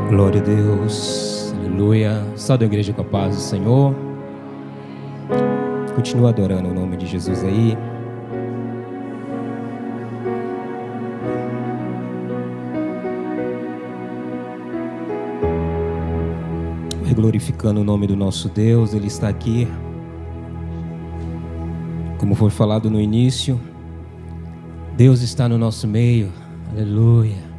Glória a Deus, aleluia. Salve a igreja com a paz do Senhor. Continua adorando o nome de Jesus aí. Vai glorificando o nome do nosso Deus, Ele está aqui. Como foi falado no início, Deus está no nosso meio, aleluia.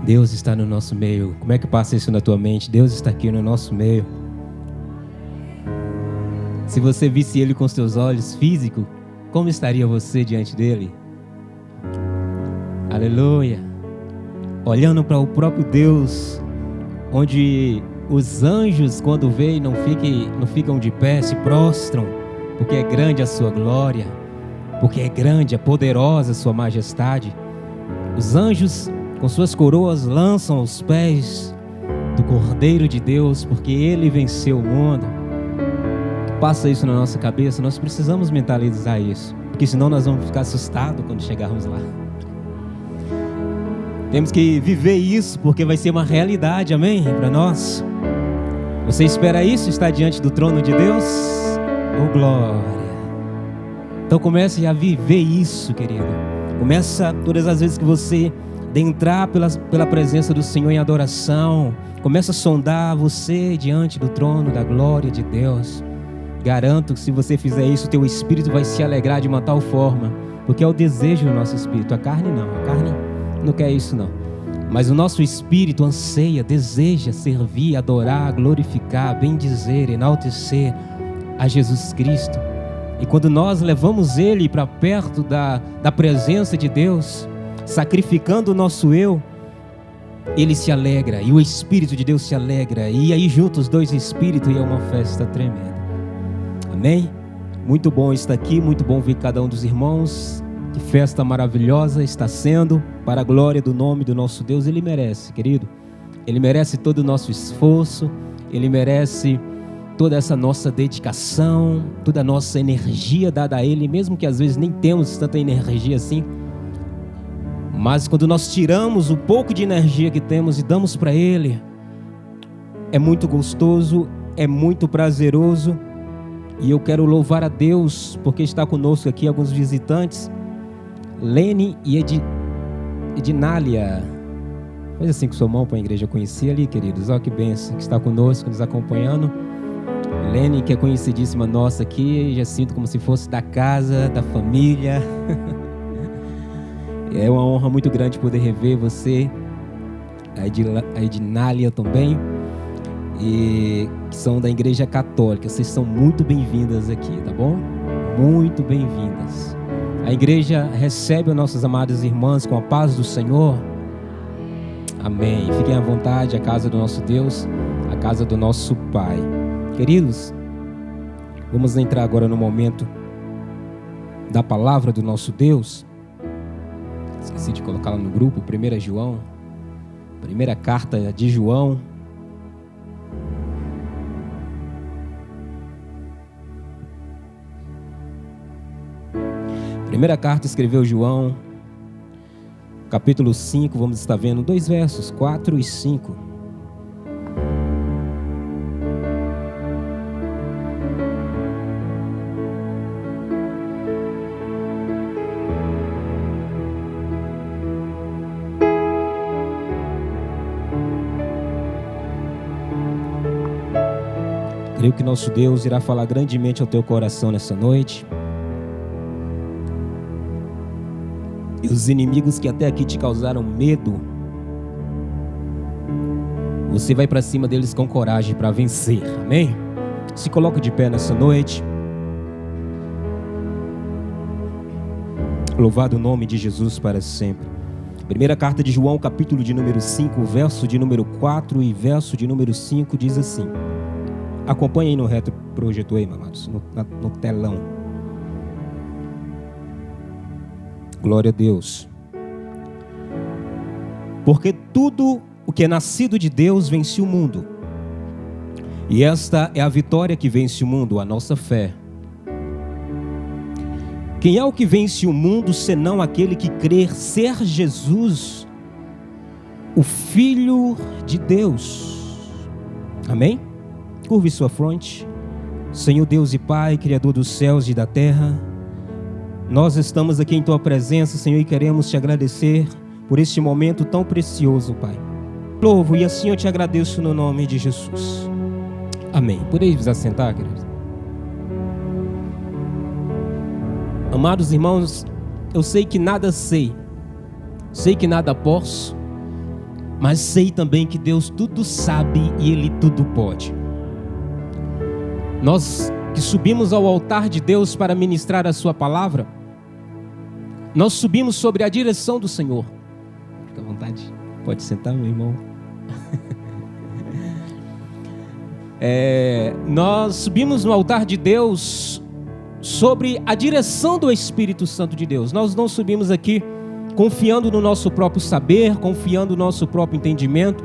Deus está no nosso meio. Como é que passa isso na tua mente? Deus está aqui no nosso meio. Se você visse Ele com os teus olhos físicos, como estaria você diante dEle? Aleluia. Olhando para o próprio Deus, onde os anjos, quando veem, não ficam de pé, se prostram, porque é grande a sua glória, porque é grande, é poderosa a sua majestade. Os anjos, com suas coroas, lançam aos pés do Cordeiro de Deus, porque Ele venceu o mundo. Passa isso na nossa cabeça, nós precisamos mentalizar isso, porque senão nós vamos ficar assustados quando chegarmos lá. Temos que viver isso, porque vai ser uma realidade, amém? Para nós. Você espera isso? Está diante do trono de Deus? Oh, glória! Então comece a viver isso, querido. Começa todas as vezes que você entrar pela presença do Senhor em adoração, começa a sondar você diante do trono da glória de Deus. Garanto que se você fizer isso, o teu espírito vai se alegrar de uma tal forma, porque é o desejo do nosso espírito. A carne não quer isso não, mas o nosso espírito anseia, deseja servir, adorar, glorificar, bendizer, enaltecer a Jesus Cristo. E quando nós levamos Ele para perto da presença de Deus, sacrificando o nosso eu, Ele se alegra e o Espírito de Deus se alegra, e aí juntos os dois espíritos, e é uma festa tremenda. Amém? Muito bom estar aqui, muito bom ver cada um dos irmãos. Que festa maravilhosa está sendo, para a glória do nome do nosso Deus. Ele merece, querido. Ele merece todo o nosso esforço, Ele merece toda essa nossa dedicação, toda a nossa energia dada a Ele, mesmo que às vezes nem temos tanta energia assim. Mas quando nós tiramos o pouco de energia que temos e damos para Ele, é muito gostoso, é muito prazeroso. E eu quero louvar a Deus, porque está conosco aqui alguns visitantes. Lene e Ednália. Faz assim com sua mão para a igreja conhecer ali, queridos. Olha que bênção que está conosco, nos acompanhando. Lene, que é conhecidíssima nossa aqui, já sinto como se fosse da casa, da família. É uma honra muito grande poder rever você, a Ednália também, e que são da Igreja Católica. Vocês são muito bem-vindas aqui, tá bom? Muito bem-vindas. A igreja recebe as nossas amadas irmãs com a paz do Senhor. Amém. Fiquem à vontade, a casa do nosso Deus, a casa do nosso Pai. Queridos, vamos entrar agora no momento da palavra do nosso Deus. Esqueci de colocá-la no grupo. 1 João, primeira carta de João. Primeira carta escreveu João, capítulo 5, vamos estar vendo 2 versos, 4 e 5. Creio que nosso Deus irá falar grandemente ao teu coração nessa noite. E os inimigos que até aqui te causaram medo, você vai para cima deles com coragem para vencer, amém? Se coloca de pé nessa noite. Louvado o nome de Jesus para sempre. Primeira carta de João, capítulo de número 5, verso de número 4 e verso de número 5 diz assim. Acompanhe aí no retroprojetor aí, amados, no telão. Glória a Deus. Porque tudo o que é nascido de Deus vence o mundo. E esta é a vitória que vence o mundo, a nossa fé. Quem é o que vence o mundo, senão aquele que crer ser Jesus o Filho de Deus. Amém? Curve sua fronte. Senhor Deus e Pai, Criador dos céus e da terra, nós estamos aqui em Tua presença, Senhor, e queremos Te agradecer por este momento tão precioso, Pai. Louvo e assim eu Te agradeço no nome de Jesus. Amém. Podeis vos assentar, queridos? Amados irmãos, eu sei que nada sei que nada posso, mas sei também que Deus tudo sabe e Ele tudo pode. Nós que subimos ao altar de Deus para ministrar a Sua palavra, nós subimos sobre a direção do Senhor. Fica à vontade, pode sentar, meu irmão. Nós subimos no altar de Deus sobre a direção do Espírito Santo de Deus. Nós não subimos aqui confiando no nosso próprio saber, confiando no nosso próprio entendimento,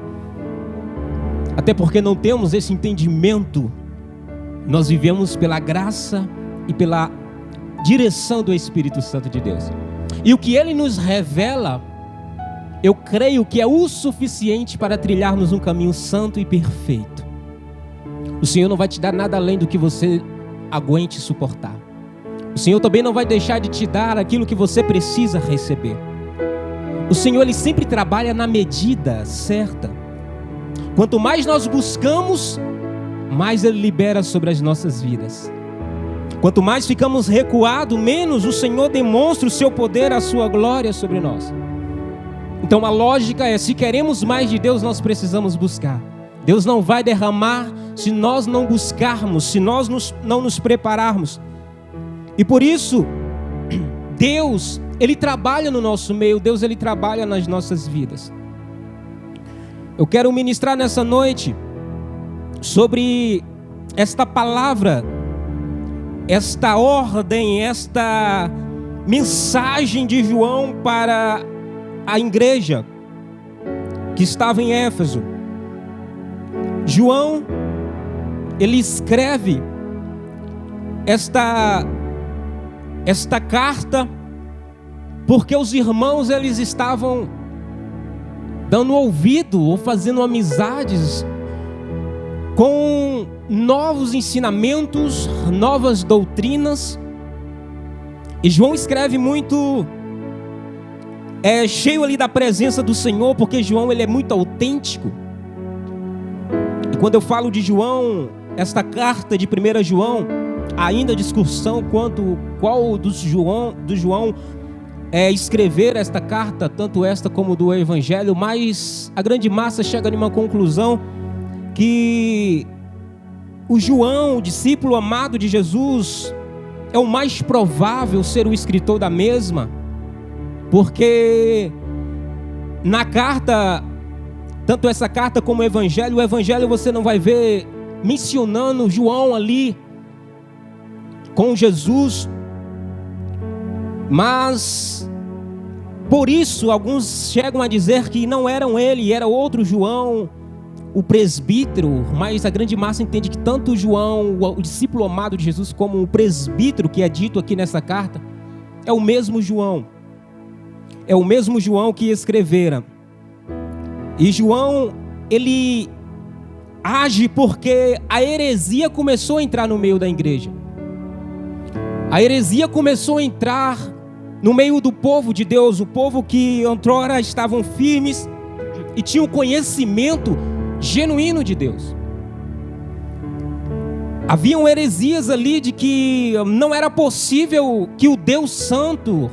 até porque não temos esse entendimento. Nós vivemos pela graça e pela direção do Espírito Santo de Deus. E o que Ele nos revela, eu creio que é o suficiente para trilharmos um caminho santo e perfeito. O Senhor não vai te dar nada além do que você aguente suportar. O Senhor também não vai deixar de te dar aquilo que você precisa receber. O Senhor, Ele sempre trabalha na medida certa. Quanto mais nós buscamos, mais Ele libera sobre as nossas vidas. Quanto mais ficamos recuados, menos o Senhor demonstra o seu poder, a sua glória sobre nós. Então a lógica é, se queremos mais de Deus, nós precisamos buscar. Deus não vai derramar se nós não buscarmos, se nós não nos prepararmos. E por isso, Deus, Ele trabalha no nosso meio, Deus, Ele trabalha nas nossas vidas. Eu quero ministrar nessa noite sobre esta palavra, esta ordem, esta mensagem de João para a igreja que estava em Éfeso. João, ele escreve esta carta porque os irmãos, eles estavam dando ouvido ou fazendo amizades com novos ensinamentos, novas doutrinas. E João escreve muito cheio ali da presença do Senhor, porque João, ele é muito autêntico. E quando eu falo de João, esta carta de 1 João, ainda discussão quanto qual do João escrever esta carta, tanto esta como do Evangelho, mas a grande massa chega em uma conclusão que o João, o discípulo amado de Jesus, é o mais provável ser o escritor da mesma, porque na carta, tanto essa carta como o Evangelho você não vai ver mencionando João ali com Jesus, mas por isso alguns chegam a dizer que não eram ele, era outro João, o presbítero, mas a grande massa entende que tanto João, o discípulo amado de Jesus, como o presbítero que é dito aqui nessa carta, é o mesmo João. É o mesmo João que escrevera. E João, ele age porque a heresia começou a entrar no meio da igreja. A heresia começou a entrar no meio do povo de Deus, o povo que outrora estavam firmes e tinham conhecimento genuíno de Deus. Haviam heresias ali de que não era possível que o Deus Santo,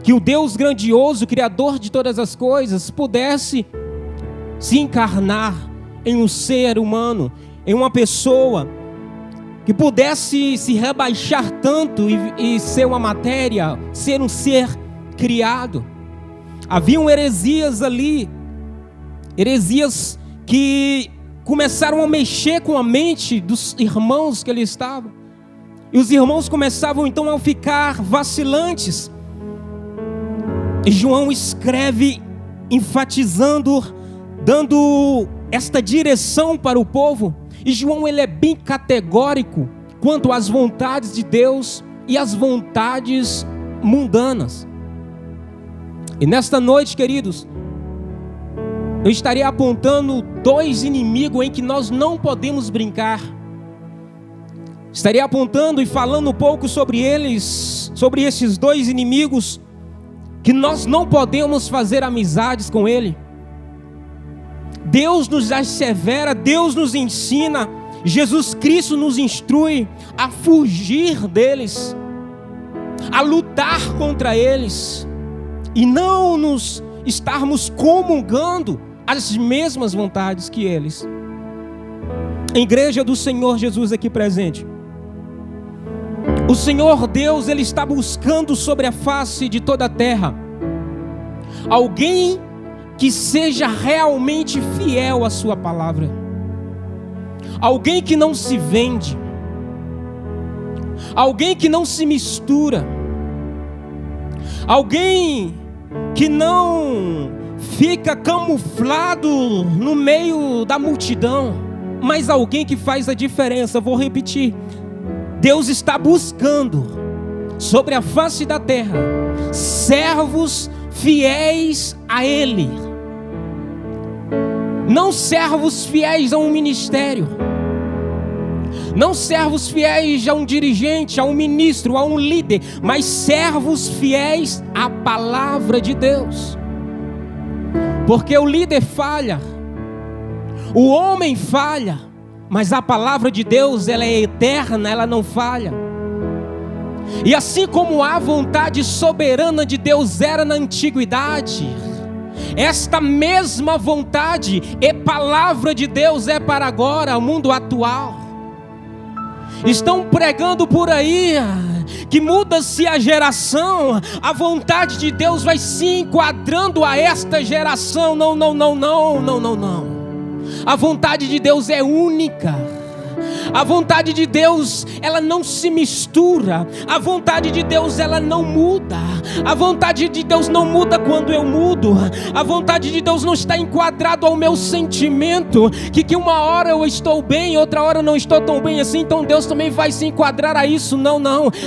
que o Deus grandioso, Criador de todas as coisas, pudesse se encarnar em um ser humano, em uma pessoa, que pudesse se rebaixar tanto e ser uma matéria, ser um ser criado. Haviam heresias ali, heresias que começaram a mexer com a mente dos irmãos que ali estavam. E os irmãos começavam então a ficar vacilantes. E João escreve enfatizando, dando esta direção para o povo. E João, ele é bem categórico quanto às vontades de Deus e às vontades mundanas. E nesta noite, queridos, eu estaria apontando 2 inimigos em que nós não podemos brincar. Estaria apontando e falando um pouco sobre eles, sobre esses 2 inimigos, que nós não podemos fazer amizades com ele. Deus nos assevera, Deus nos ensina, Jesus Cristo nos instrui a fugir deles, a lutar contra eles, e não nos estarmos comungando as mesmas vontades que eles. A igreja do Senhor Jesus aqui presente, o Senhor Deus, Ele está buscando sobre a face de toda a terra alguém que seja realmente fiel à sua palavra, alguém que não se vende, alguém que não se mistura, alguém que não fica camuflado no meio da multidão, mas alguém que faz a diferença. Vou repetir: Deus está buscando sobre a face da terra servos fiéis a Ele, não servos fiéis a um ministério, não servos fiéis a um dirigente, a um ministro, a um líder, mas servos fiéis à palavra de Deus. Porque o líder falha, o homem falha, mas a palavra de Deus, ela é eterna, ela não falha. E assim como a vontade soberana de Deus era na antiguidade, esta mesma vontade e palavra de Deus é para agora, o mundo atual. Estão pregando por aí que muda-se a geração, a vontade de Deus vai se enquadrando a esta geração. Não. A vontade de Deus é única. A vontade de Deus, ela não se mistura. A vontade de Deus, ela não muda. A vontade de Deus não muda quando eu mudo. A vontade de Deus não está enquadrado ao meu sentimento, que uma hora eu estou bem, outra hora eu não estou tão bem assim, então Deus também vai se enquadrar a isso. Não.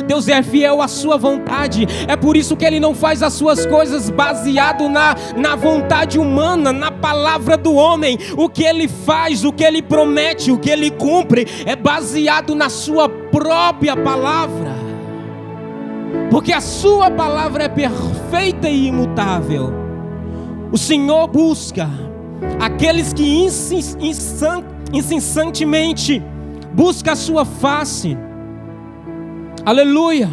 Deus é fiel à sua vontade. É por isso que Ele não faz as suas coisas baseado na vontade humana, na palavra do homem. O que Ele faz, o que Ele promete, o que Ele cumpre, é baseado na sua própria palavra, porque a sua palavra é perfeita e imutável. O Senhor busca aqueles que incessantemente buscam a sua face, aleluia,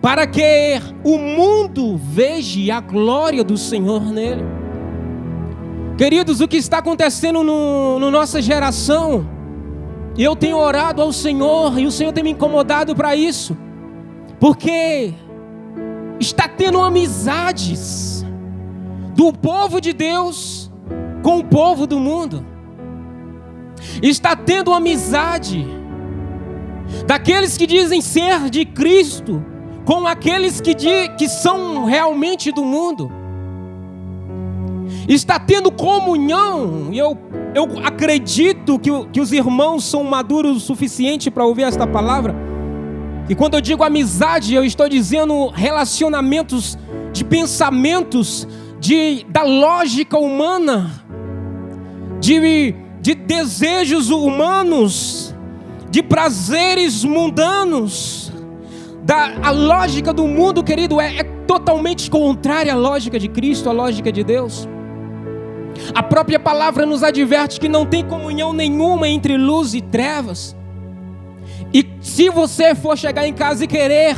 para que o mundo veja a glória do Senhor nele. Queridos, o que está acontecendo na nossa geração, eu tenho orado ao Senhor e o Senhor tem me incomodado para isso, porque está tendo amizades do povo de Deus com o povo do mundo. Está tendo amizade daqueles que dizem ser de Cristo com aqueles que são realmente do mundo. Está tendo comunhão, e eu acredito que os irmãos são maduros o suficiente para ouvir esta palavra. E quando eu digo amizade, eu estou dizendo relacionamentos de pensamentos, da lógica humana, de desejos humanos, de prazeres mundanos. A lógica do mundo, querido, é totalmente contrária à lógica de Cristo, à lógica de Deus. A própria palavra nos adverte que não tem comunhão nenhuma entre luz e trevas. E se você for chegar em casa e querer,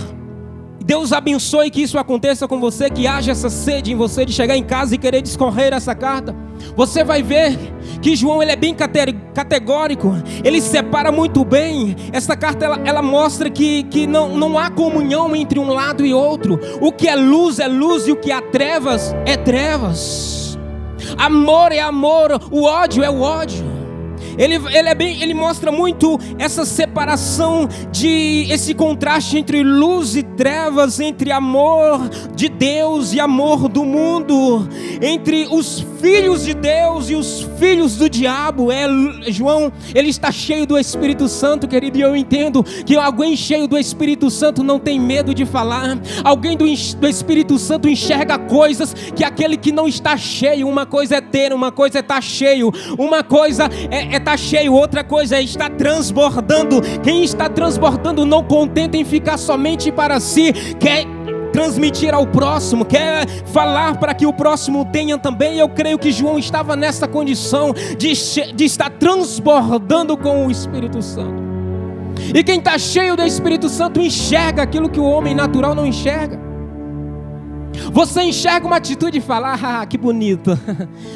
Deus abençoe que isso aconteça com você, que haja essa sede em você de chegar em casa e querer discorrer essa carta, você vai ver que João, ele é bem categórico, ele separa muito bem. Essa carta ela mostra que não há comunhão entre um lado e outro. O que é luz e o que há trevas é trevas. Amor é amor, o ódio é o ódio. Ele mostra muito essa separação, esse contraste entre luz e trevas, entre amor de Deus e amor do mundo, entre os filhos de Deus e os filhos do diabo. João, ele está cheio do Espírito Santo, querido, e eu entendo que alguém cheio do Espírito Santo não tem medo de falar. Alguém do Espírito Santo enxerga coisas que aquele que não está cheio, uma coisa é ter, uma coisa é estar cheio, uma coisa é estar cheio, outra coisa é estar transbordando. Quem está transbordando não contenta em ficar somente para si, quer transmitir ao próximo, quer falar para que o próximo tenha também. Eu creio que João estava nessa condição de estar transbordando com o Espírito Santo. E quem está cheio do Espírito Santo enxerga aquilo que o homem natural não enxerga. Você enxerga uma atitude e fala: ah, que bonito,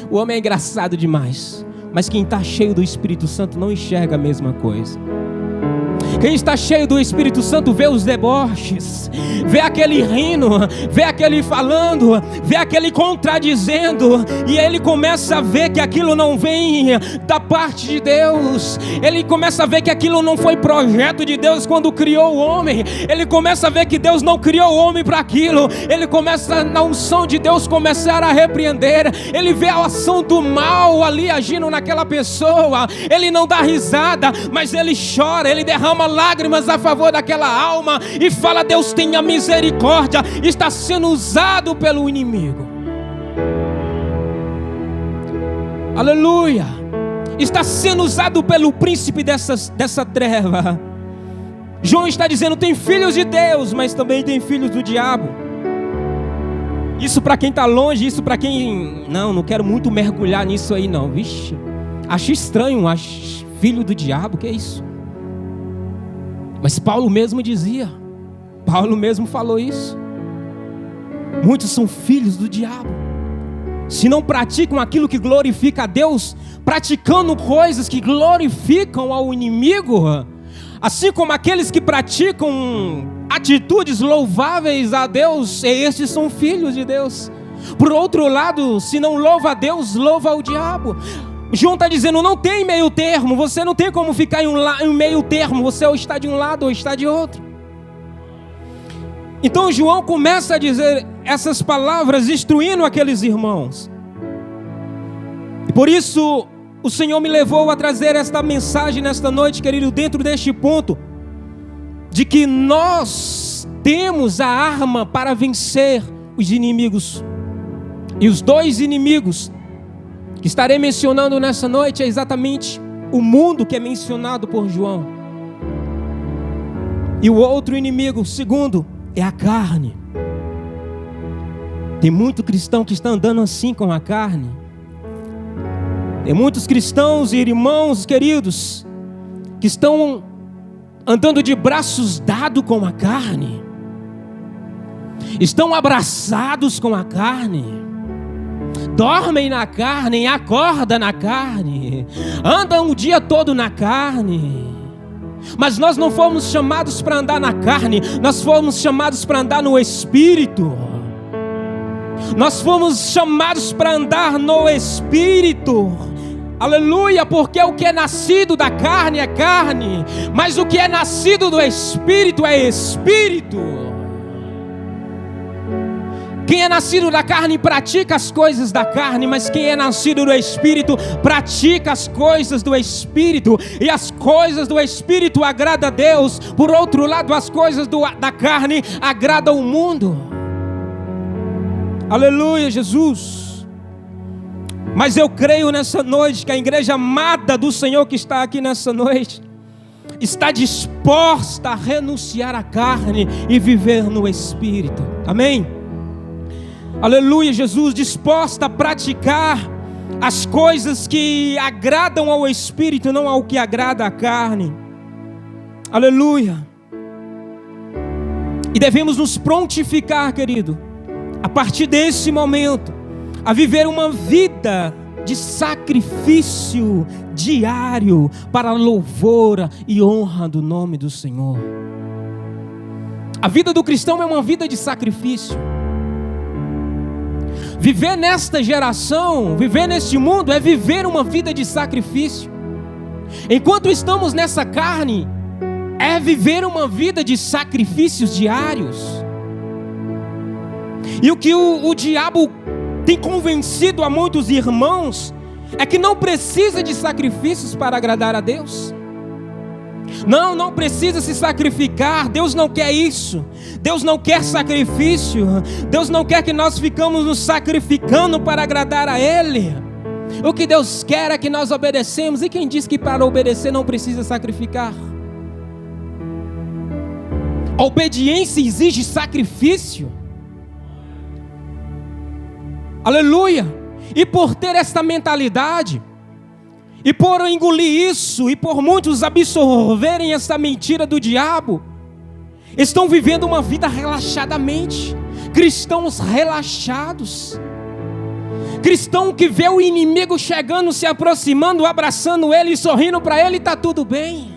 o homem é engraçado demais. Mas quem está cheio do Espírito Santo não enxerga a mesma coisa. Quem está cheio do Espírito Santo vê os deboches, vê aquele rindo, vê aquele falando, vê aquele contradizendo, e ele começa a ver que aquilo não vem da parte de Deus. Ele começa a ver que aquilo não foi projeto de Deus quando criou o homem. Ele começa a ver que Deus não criou o homem para aquilo. Ele começa, na unção de Deus, começar a repreender. Ele vê a ação do mal ali agindo naquela pessoa. Ele não dá risada, mas ele chora, ele derrama lágrimas a favor daquela alma e fala: Deus tenha misericórdia, está sendo usado pelo inimigo. Aleluia, está sendo usado pelo príncipe dessa treva. João está dizendo: tem filhos de Deus, mas também tem filhos do diabo. Isso para quem está longe, isso para quem... Não quero muito mergulhar nisso aí não. Vixe, acho estranho, acho filho do diabo, que é isso? Mas Paulo mesmo dizia, Paulo mesmo falou isso. Muitos são filhos do diabo, se não praticam aquilo que glorifica a Deus, praticando coisas que glorificam ao inimigo. Assim como aqueles que praticam atitudes louváveis a Deus, estes são filhos de Deus. Por outro lado, se não louva a Deus, louva o diabo. João está dizendo: não tem meio termo, você não tem como ficar em um meio termo, você ou está de um lado ou está de outro. Então João começa a dizer essas palavras, instruindo aqueles irmãos. E por isso o Senhor me levou a trazer esta mensagem nesta noite, querido, dentro deste ponto, de que nós temos a arma para vencer os inimigos. E os dois inimigos que estarei mencionando nessa noite é exatamente o mundo que é mencionado por João. E o outro inimigo, o segundo, é a carne. Tem muito cristão que está andando assim com a carne. Tem muitos cristãos e irmãos queridos que estão andando de braços dados com a carne. Estão abraçados com a carne. Dormem na carne, acordam na carne, andam o dia todo na carne. Mas nós não fomos chamados para andar na carne, nós fomos chamados para andar no Espírito. Nós fomos chamados para andar no Espírito. Aleluia, porque o que é nascido da carne é carne, mas o que é nascido do Espírito é Espírito. Quem é nascido da carne pratica as coisas da carne, mas quem é nascido do Espírito pratica as coisas do Espírito. E as coisas do Espírito agradam a Deus. Por outro lado, as coisas da carne agradam o mundo. Aleluia, Jesus. Mas eu creio nessa noite que a igreja amada do Senhor que está aqui nessa noite está disposta a renunciar à carne e viver no Espírito. Amém? Aleluia, Jesus, disposta a praticar as coisas que agradam ao Espírito, não ao que agrada à carne. Aleluia. E devemos nos prontificar, querido, a partir desse momento, a viver uma vida de sacrifício diário para louvor e honra do nome do Senhor. A vida do cristão é uma vida de sacrifício. Viver nesta geração, viver neste mundo é viver uma vida de sacrifício. Enquanto estamos nessa carne, é viver uma vida de sacrifícios diários. E o que o diabo tem convencido a muitos irmãos é que não precisa de sacrifícios para agradar a Deus. Não precisa se sacrificar. Deus não quer isso. Deus não quer sacrifício. Deus não quer que nós ficamos nos sacrificando para agradar a Ele. O que Deus quer é que nós obedecemos. E quem diz que para obedecer não precisa sacrificar? A obediência exige sacrifício. Aleluia! E por ter esta mentalidade, e por engolir isso, e por muitos absorverem essa mentira do diabo, estão vivendo uma vida relaxadamente. Cristãos relaxados. Cristão que vê o inimigo chegando, se aproximando, abraçando ele e sorrindo para ele, está tudo bem.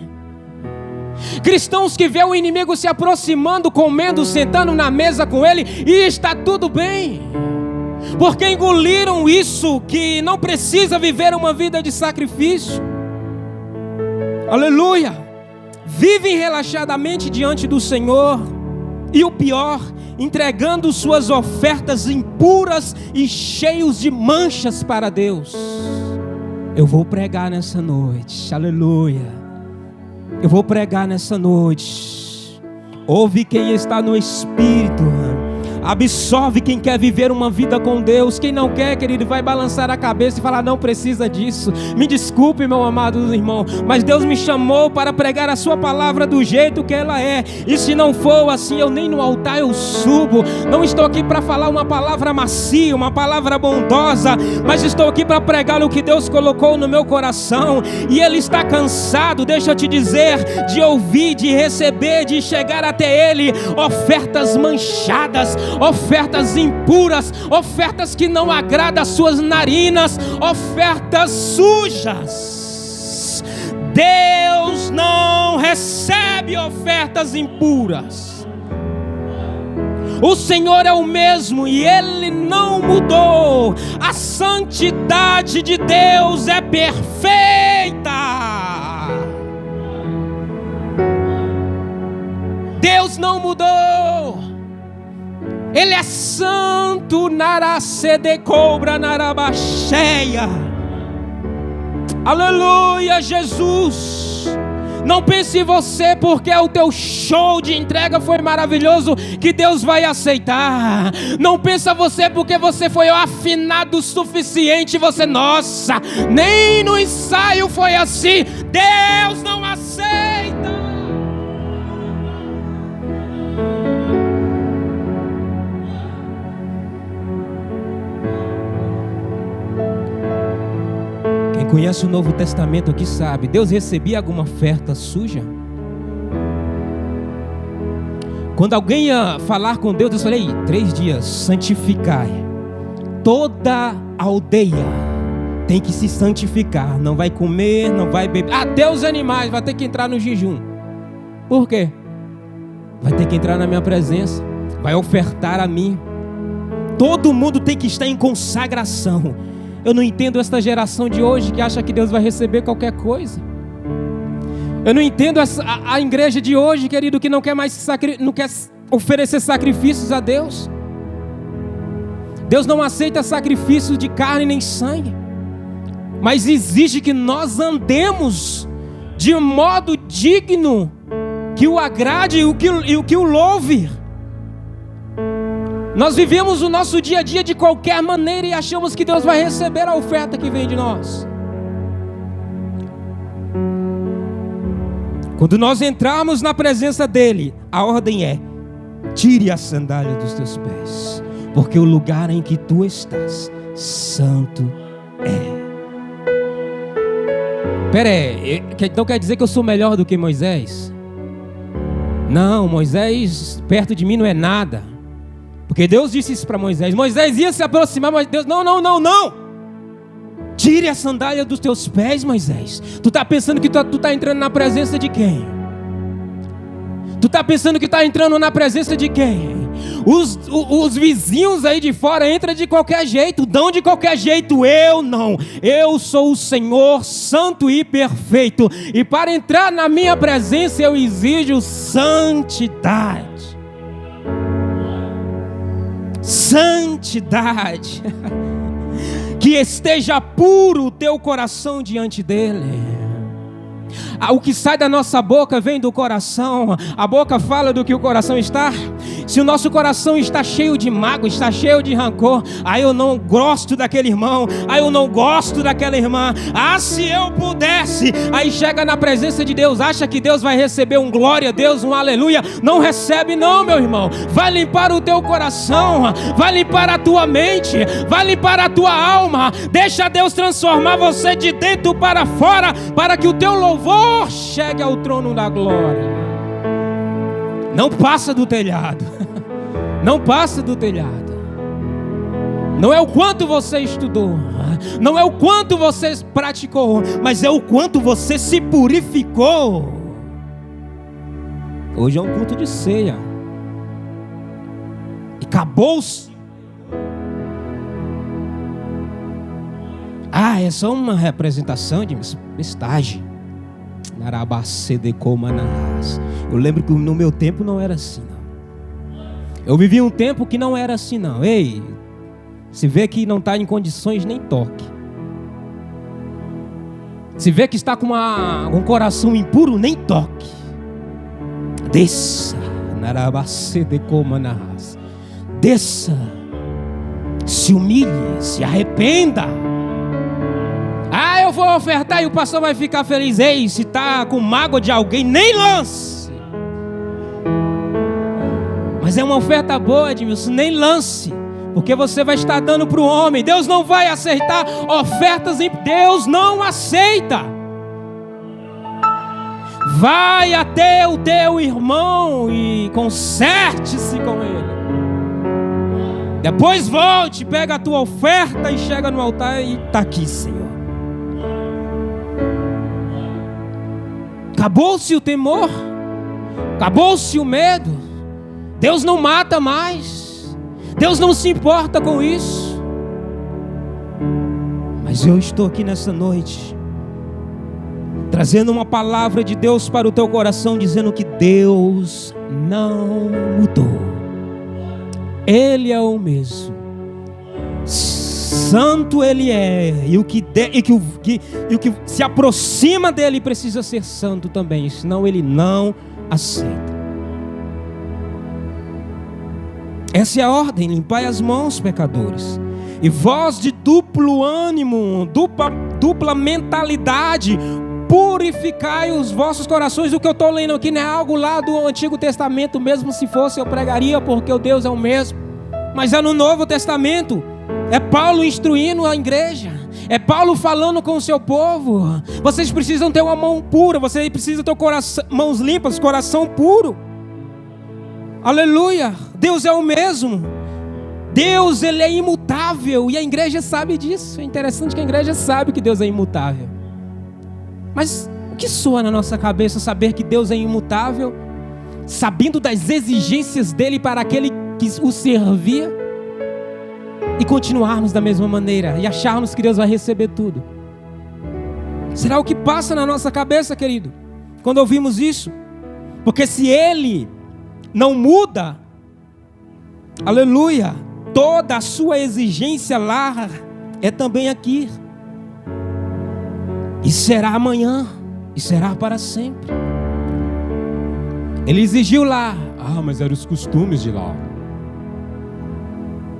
Cristãos que vê o inimigo se aproximando, comendo, sentando na mesa com ele, e está tudo bem. Porque engoliram isso, que não precisa viver uma vida de sacrifício. Aleluia! Vivem relaxadamente diante do Senhor. E o pior, entregando suas ofertas impuras e cheios de manchas para Deus. Eu vou pregar nessa noite. Aleluia! Eu vou pregar nessa noite. Ouve quem está no Espírito. Absorve quem quer viver uma vida com Deus. Quem não quer, querido, vai balançar a cabeça e falar: não precisa disso. Me desculpe, meu amado irmão, mas Deus me chamou para pregar a sua palavra do jeito que ela é. E se não for assim, eu nem no altar eu subo. Não estou aqui para falar uma palavra macia, uma palavra bondosa, mas estou aqui para pregar o que Deus colocou no meu coração. E Ele está cansado, deixa eu te dizer, de ouvir, de receber, de chegar até Ele ofertas manchadas, ofertas impuras, ofertas que não agradam as suas narinas, ofertas sujas. Deus não recebe ofertas impuras. O Senhor é o mesmo e Ele não mudou. A santidade de Deus é perfeita. Deus não mudou. Ele é santo, naracede cobra narabacheia. Aleluia, Jesus. Não pense em você porque o teu show de entrega foi maravilhoso que Deus vai aceitar. Não pensa você porque você foi afinado o suficiente. Você, nossa, nem no ensaio foi assim. Deus não aceita. Conhece o Novo Testamento aqui, sabe? Deus recebia alguma oferta suja? Quando alguém ia falar com Deus, Deus falou: 3 dias, santificai. Toda aldeia tem que se santificar. Não vai comer, não vai beber. Até os animais vai ter que entrar no jejum. Por quê? Vai ter que entrar na minha presença. Vai ofertar a mim. Todo mundo tem que estar em consagração. Eu não entendo esta geração de hoje que acha que Deus vai receber qualquer coisa. Eu não entendo a igreja de hoje, querido, que não quer mais não quer oferecer sacrifícios a Deus. Deus não aceita sacrifícios de carne nem sangue, mas exige que nós andemos de modo digno, que o agrade e o que o louve. Nós vivemos o nosso dia a dia de qualquer maneira e achamos que Deus vai receber a oferta que vem de nós. Quando nós entrarmos na presença dEle, a ordem é: tire a sandália dos teus pés, porque o lugar em que tu estás, santo é. Pera aí, então quer dizer que eu sou melhor do que Moisés? Não, Moisés perto de mim não é nada. Porque Deus disse isso para Moisés. Moisés ia se aproximar, mas Deus, não. Tire a sandália dos teus pés, Moisés. Tu está pensando que tu está entrando na presença de quem? Tu está pensando que está entrando na presença de quem? Os vizinhos aí de fora entram de qualquer jeito, dão de qualquer jeito. Eu não. Eu sou o Senhor santo e perfeito. E para entrar na minha presença eu exijo santidade. Santidade. Que esteja puro o teu coração diante dele. O que sai da nossa boca vem do coração. A boca fala do que o coração está. Se o nosso coração está cheio de mágoa, está cheio de rancor, aí eu não gosto daquele irmão, aí eu não gosto daquela irmã. Se eu pudesse. Aí chega na presença de Deus, acha que Deus vai receber um glória a Deus, um aleluia. Não recebe não, meu irmão. Vai limpar o teu coração, vai limpar a tua mente, vai limpar a tua alma. Deixa Deus transformar você de dentro para fora, para que o teu louvor chegue ao trono da glória. Não passa do telhado. Não passa do telhado. Não é o quanto você estudou, não é o quanto você praticou, mas é o quanto você se purificou. Hoje é um culto de ceia. E acabou-se. É só uma representação de mestagem. Eu lembro que no meu tempo não era assim, não. Eu vivi um tempo que não era assim, não. Ei, se vê que não está em condições, nem toque. Se vê que está com um coração impuro, nem toque. Desça. Desça. Se humilhe, se arrependa. Eu vou ofertar e o pastor vai ficar feliz. Ei, se está com mágoa de alguém, nem lance. Mas é uma oferta boa, Edmilson, nem lance. Porque você vai estar dando para o homem. Deus não vai aceitar ofertas. Deus não aceita. Vai até o teu irmão e conserte-se com ele. Depois volte, pega a tua oferta e chega no altar e está aqui, Senhor. Acabou-se o temor, acabou-se o medo. Deus não mata mais, Deus não se importa com isso. Mas eu estou aqui nessa noite trazendo uma palavra de Deus para o teu coração, dizendo que Deus não mudou. Ele é o mesmo. Santo Ele é, e o que se aproxima dele precisa ser santo também, senão Ele não aceita. Essa é a ordem: limpai as mãos, pecadores. E vós de duplo ânimo, dupla mentalidade, purificai os vossos corações. O que eu estou lendo aqui não é algo lá do Antigo Testamento, mesmo se fosse eu pregaria, porque o Deus é o mesmo. Mas é no Novo Testamento. É Paulo instruindo a igreja. É Paulo falando com o seu povo. Vocês precisam ter uma mão pura. Vocês precisam ter mãos limpas, coração puro. Aleluia. Deus é o mesmo. Deus, Ele é imutável. E a igreja sabe disso. É interessante que a igreja sabe que Deus é imutável. Mas o que soa na nossa cabeça saber que Deus é imutável, sabendo das exigências dEle para aquele que o servia, e continuarmos da mesma maneira e acharmos que Deus vai receber tudo? Será o que passa na nossa cabeça, querido, quando ouvimos isso? Porque se Ele não muda, aleluia, toda a sua exigência lá é também aqui, e será amanhã, e será para sempre. Ele exigiu lá, mas eram os costumes de lá.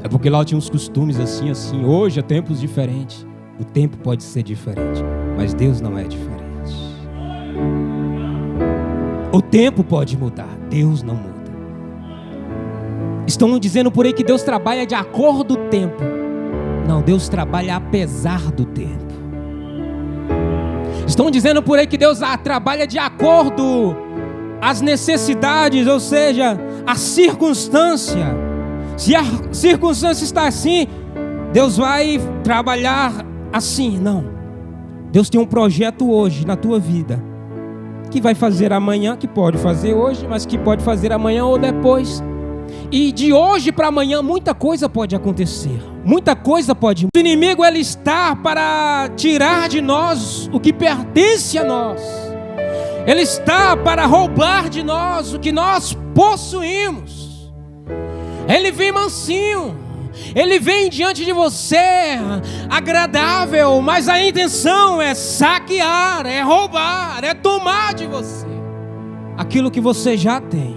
É porque lá tinha uns costumes assim. Hoje é tempos diferentes. O tempo pode ser diferente, mas Deus não é diferente. O tempo pode mudar, Deus não muda. Estão dizendo por aí que Deus trabalha de acordo com o tempo. Não, Deus trabalha apesar do tempo. Estão dizendo por aí que Deus trabalha de acordo às necessidades, ou seja, a circunstância. Se a circunstância está assim, Deus vai trabalhar assim. Não. Deus tem um projeto hoje na tua vida, que vai fazer amanhã, que pode fazer hoje, mas que pode fazer amanhã ou depois. E de hoje para amanhã muita coisa pode acontecer. Muita coisa pode. O inimigo, ele está para tirar de nós o que pertence a nós. Ele está para roubar de nós o que nós possuímos. Ele vem mansinho. Ele vem diante de você agradável, mas a intenção é saquear, é roubar, é tomar de você aquilo que você já tem.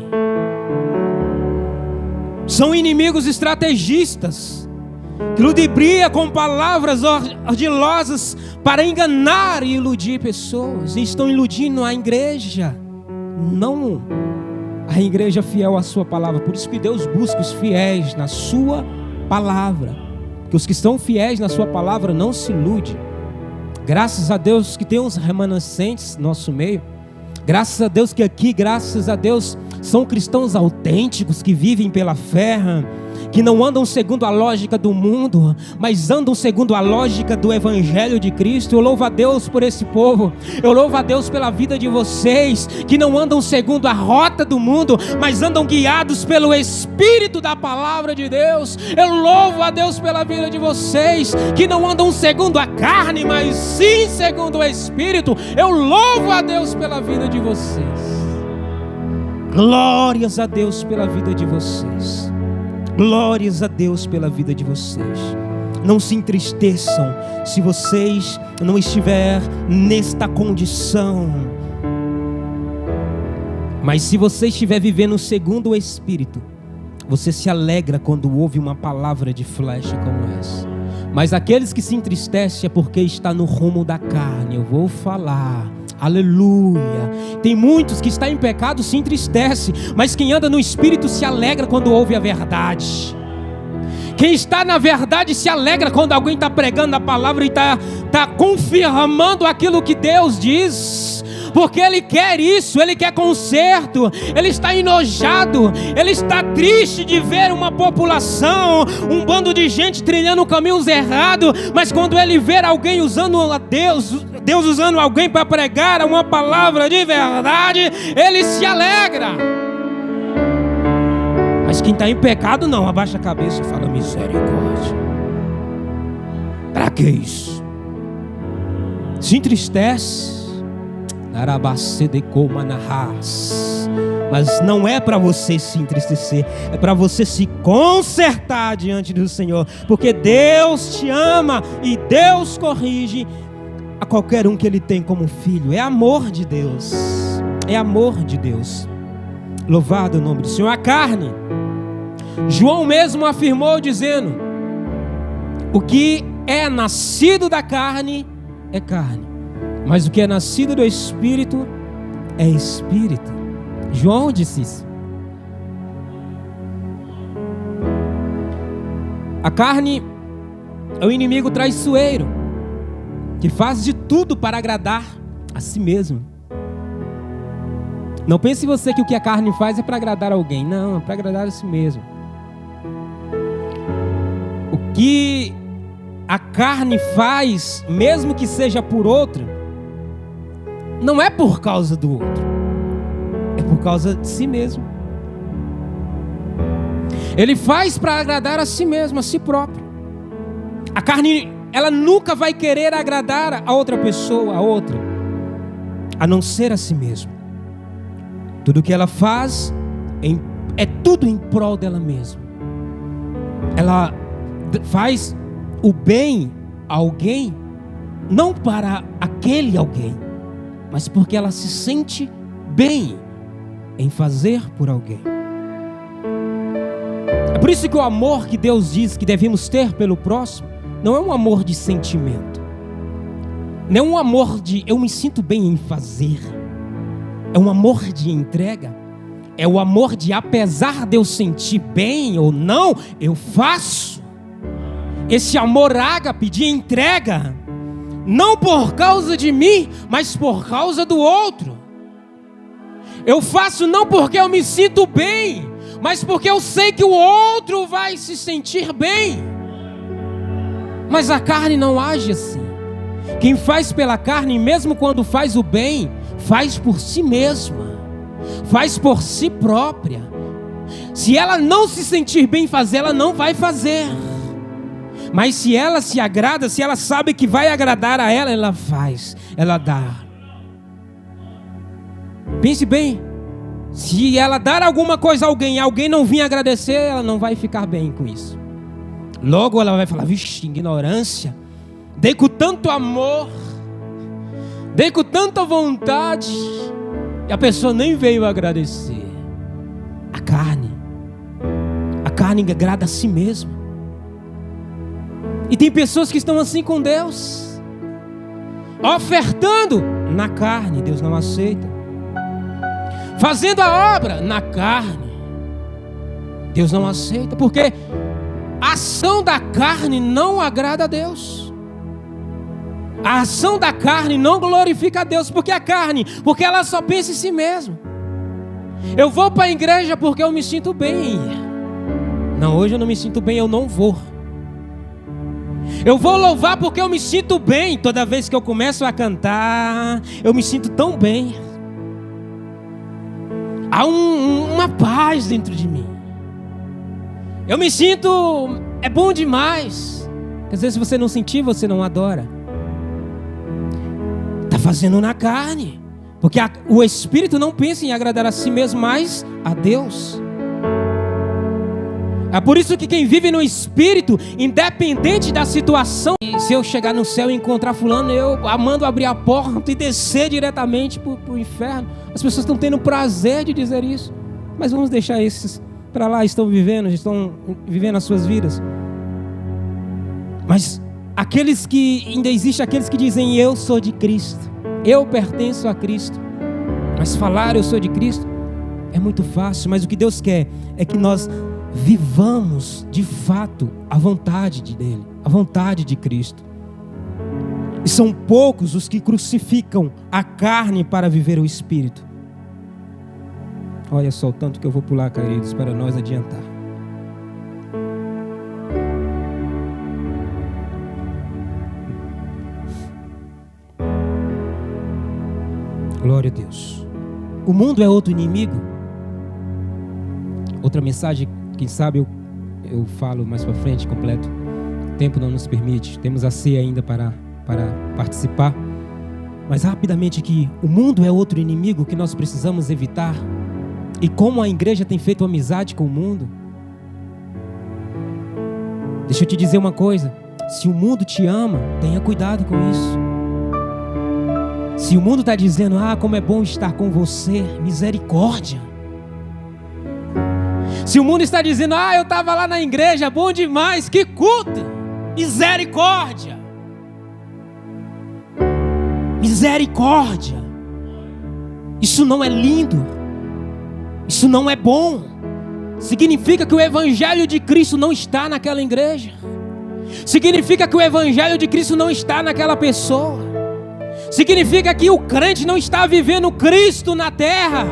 São inimigos estrategistas que ludibria com palavras ardilosas para enganar e iludir pessoas. E estão iludindo a igreja, não a igreja fiel à sua palavra. Por isso que Deus busca os fiéis na sua palavra, que os que estão fiéis na sua palavra não se iludem. Graças a Deus que tem uns remanescentes no nosso meio. Graças a Deus que aqui, graças a Deus, são cristãos autênticos que vivem pela fé, que não andam segundo a lógica do mundo, mas andam segundo a lógica do Evangelho de Cristo. Eu louvo a Deus por esse povo. Eu louvo a Deus pela vida de vocês, que não andam segundo a rota do mundo, mas andam guiados pelo Espírito da palavra de Deus. Eu louvo a Deus pela vida de vocês, que não andam segundo a carne, mas sim segundo o Espírito. Eu louvo a Deus pela vida de vocês. Glórias a Deus pela vida de vocês. Glórias a Deus pela vida de vocês. Não se entristeçam se vocês não estiverem nesta condição. Mas se você estiver vivendo segundo o Espírito, você se alegra quando ouve uma palavra de flecha como essa. Mas aqueles que se entristecem é porque está no rumo da carne. Eu vou falar. Aleluia. Tem muitos que estão em pecado, se entristece, mas quem anda no Espírito se alegra quando ouve a verdade. Quem está na verdade se alegra quando alguém está pregando a palavra e está confirmando aquilo que Deus diz, porque Ele quer isso, Ele quer conserto. Ele está enojado, Ele está triste de ver uma população, um bando de gente trilhando caminhos errados, mas quando Ele ver alguém usando a Deus usando alguém para pregar uma palavra de verdade, Ele se alegra. Mas quem está em pecado não, abaixa a cabeça e fala misericórdia. Para que isso? Se entristece. Mas não é para você se entristecer, é para você se consertar diante do Senhor, porque Deus te ama e Deus corrige a qualquer um que Ele tem como filho. É amor de Deus. É amor de Deus. Louvado o nome do Senhor. A carne, João mesmo afirmou dizendo: o que é nascido da carne é carne, mas o que é nascido do Espírito é Espírito. João disse isso. A carne é o inimigo traiçoeiro, que faz de tudo para agradar a si mesmo. Não pense você que o que a carne faz é para agradar alguém. Não, é para agradar a si mesmo. O que a carne faz, mesmo que seja por outro, não é por causa do outro, é por causa de si mesmo. Ele faz para agradar a si mesmo, a si próprio. A carne, ela nunca vai querer agradar a outra pessoa, a outra, a não ser a si mesma. Tudo que ela faz é tudo em prol dela mesma. Ela faz o bem a alguém, não para aquele alguém, mas porque ela se sente bem em fazer por alguém. É por isso que o amor que Deus diz que devemos ter pelo próximo não é um amor de sentimento, não é um amor de eu me sinto bem em fazer. É um amor de entrega. É o amor de, apesar de eu sentir bem ou não, eu faço. Esse amor ágape de entrega, não por causa de mim, mas por causa do outro. Eu faço não porque eu me sinto bem, mas porque eu sei que o outro vai se sentir bem. Mas a carne não age assim. Quem faz pela carne, mesmo quando faz o bem, faz por si mesma, faz por si própria. Se ela não se sentir bem em fazer, ela não vai fazer. Mas se ela se agrada, se ela sabe que vai agradar a ela, ela faz, ela dá. Pense bem, se ela dar alguma coisa a alguém e alguém não vir agradecer, ela não vai ficar bem com isso. Logo ela vai falar, vixe, ignorância. Dei com tanto amor, dei com tanta vontade, e a pessoa nem veio agradecer. A carne agrada a si mesma. E tem pessoas que estão assim com Deus, ofertando na carne, Deus não aceita. Fazendo a obra na carne, Deus não aceita, porque a ação da carne não agrada a Deus. A ação da carne não glorifica a Deus, porque porque ela só pensa em si mesma. Eu vou para a igreja porque eu me sinto bem. Não, hoje eu não me sinto bem, eu não vou. Eu vou louvar porque eu me sinto bem. Toda vez que eu começo a cantar, eu me sinto tão bem. Há uma paz dentro de mim. Eu me sinto, é bom demais. Às vezes se você não sentir, você não adora. Está fazendo na carne. Porque o Espírito não pensa em agradar a si mesmo, mas a Deus. É por isso que quem vive no Espírito, independente da situação, se eu chegar no céu e encontrar fulano, eu mando abrir a porta e descer diretamente para o inferno. As pessoas estão tendo prazer de dizer isso, mas vamos deixar esses para lá, estão vivendo as suas vidas. Mas ainda existem aqueles que dizem, eu sou de Cristo, eu pertenço a Cristo. Mas falar eu sou de Cristo é muito fácil, mas o que Deus quer é que nós vivamos de fato a vontade dele, a vontade de Cristo. E são poucos os que crucificam a carne para viver o Espírito. Olha só o tanto que eu vou pular, queridos, para nós adiantar. Glória a Deus. O mundo é outro inimigo. Outra mensagem, quem sabe eu falo mais para frente, completo. O tempo não nos permite. Temos a ceia ainda para participar. Mas rapidamente aqui, o mundo é outro inimigo que nós precisamos evitar. E como a igreja tem feito amizade com o mundo. Deixa eu te dizer uma coisa. Se o mundo te ama, tenha cuidado com isso. Se o mundo está dizendo, como é bom estar com você, misericórdia. Se o mundo está dizendo, eu estava lá na igreja, bom demais, que culto, misericórdia. Misericórdia. Isso não é lindo. Isso não é bom. Significa que o evangelho de Cristo não está naquela igreja. Significa que o evangelho de Cristo não está naquela pessoa. Significa que o crente não está vivendo Cristo na terra.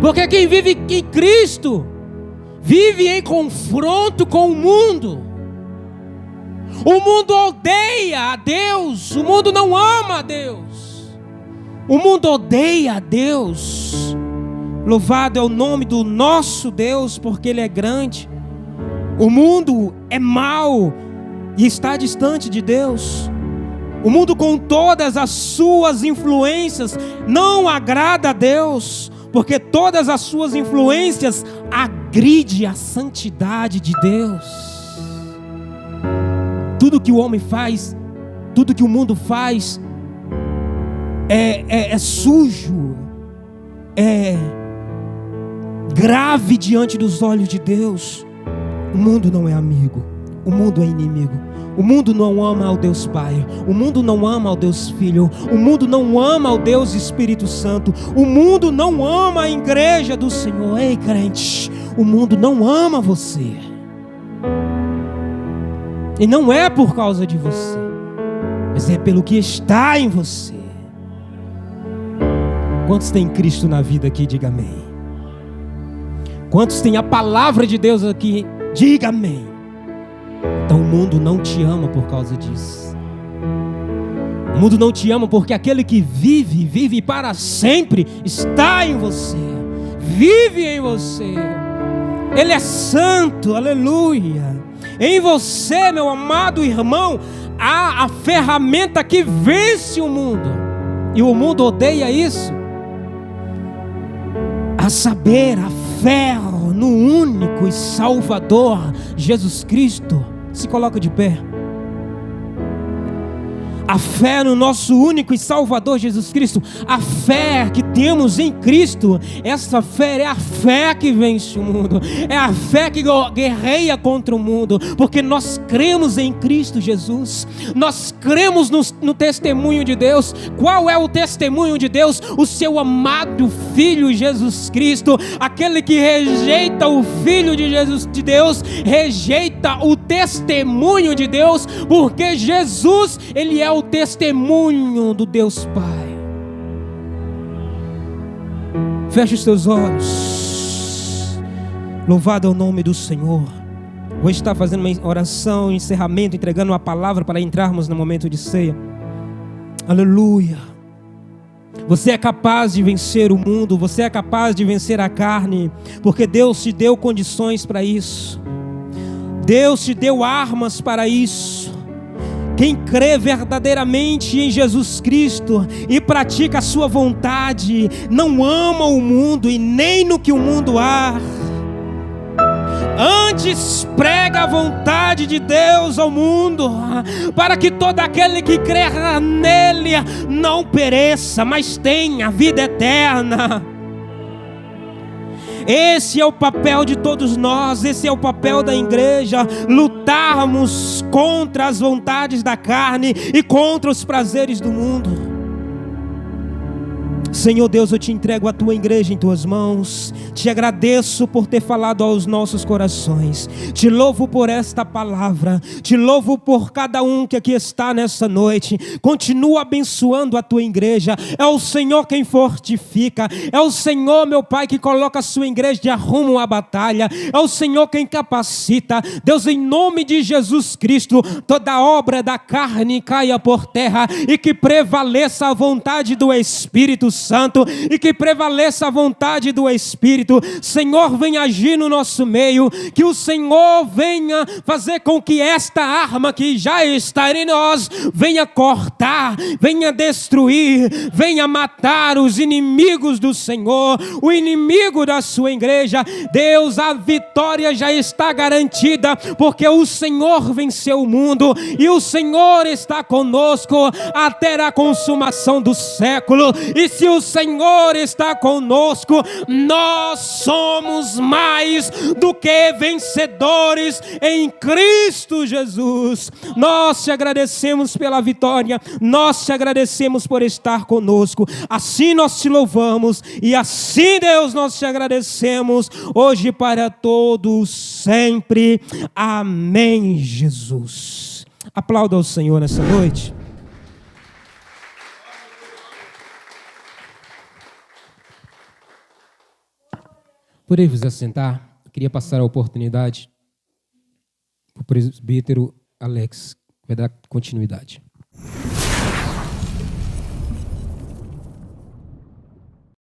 Porque quem vive em Cristo vive em confronto com o mundo. O mundo odeia a Deus. O mundo não ama a Deus. O mundo odeia a Deus. Louvado é o nome do nosso Deus, porque Ele é grande. O mundo é mau e está distante de Deus. O mundo, com todas as suas influências, não agrada a Deus, porque todas as suas influências agridem a santidade de Deus. Tudo que o homem faz, tudo que o mundo faz é sujo, é grave diante dos olhos de Deus. O mundo não é amigo, o mundo é inimigo. O mundo não ama ao Deus Pai, o mundo não ama ao Deus Filho, o mundo não ama ao Deus Espírito Santo, o mundo não ama a igreja do Senhor. Ei, crente, o mundo não ama você. E não é por causa de você, mas é pelo que está em você. Quantos tem Cristo na vida aqui? Diga amém. Quantos tem a palavra de Deus aqui? Diga amém. Então o mundo não te ama por causa disso. O mundo não te ama porque aquele que vive para sempre está em você. Vive em você. Ele é santo, aleluia. Em você, meu amado irmão, há a ferramenta que vence o mundo. E o mundo odeia isso. A saber, a fé no único e Salvador, Jesus Cristo. Se coloca de pé. A fé no nosso único e Salvador Jesus Cristo, a fé que temos em Cristo, essa fé é a fé que vence o mundo, é a fé que guerreia contra o mundo, porque nós cremos em Cristo Jesus, nós cremos no testemunho de Deus. Qual é o testemunho de Deus? O seu amado Filho Jesus Cristo. Aquele que rejeita o Filho de Deus, rejeita o testemunho de Deus, porque Jesus, Ele é o testemunho do Deus Pai. Feche os teus olhos. Louvado é o nome do Senhor. Vou estar fazendo uma oração, encerramento, entregando uma palavra para entrarmos no momento de ceia. Aleluia. Você é capaz de vencer o mundo, você é capaz de vencer a carne, porque Deus te deu condições para isso. Deus te deu armas para isso. Quem crê verdadeiramente em Jesus Cristo e pratica a sua vontade, não ama o mundo e nem no que o mundo há. Antes prega a vontade de Deus ao mundo, para que todo aquele que crer nele não pereça, mas tenha vida eterna. Esse é o papel de todos nós, esse é o papel da igreja, lutarmos contra as vontades da carne e contra os prazeres do mundo. Senhor Deus, eu te entrego a tua igreja em tuas mãos, te agradeço por ter falado aos nossos corações, te louvo por esta palavra, te louvo por cada um que aqui está nessa noite. Continua abençoando a tua igreja, é o Senhor quem fortifica, é o Senhor, meu Pai, que coloca a sua igreja de rumo à batalha, é o Senhor quem capacita. Deus, em nome de Jesus Cristo, toda obra da carne caia por terra e que prevaleça a vontade do Espírito Santo, e que prevaleça a vontade do Espírito. Senhor, venha agir no nosso meio, que o Senhor venha fazer com que esta arma que já está em nós venha cortar, venha destruir, venha matar os inimigos do Senhor, o inimigo da sua igreja. Deus, a vitória já está garantida, porque o Senhor venceu o mundo e o Senhor está conosco até a consumação do século. E se o Senhor está conosco, nós somos mais do que vencedores em Cristo Jesus. Nós te agradecemos pela vitória, nós te agradecemos por estar conosco. Assim nós te louvamos e assim, Deus, nós te agradecemos hoje para todos sempre. Amém, Jesus. Aplauda ao Senhor nessa noite. Por aí vos assentar, eu queria passar a oportunidade para o presbítero Alex, que vai dar continuidade.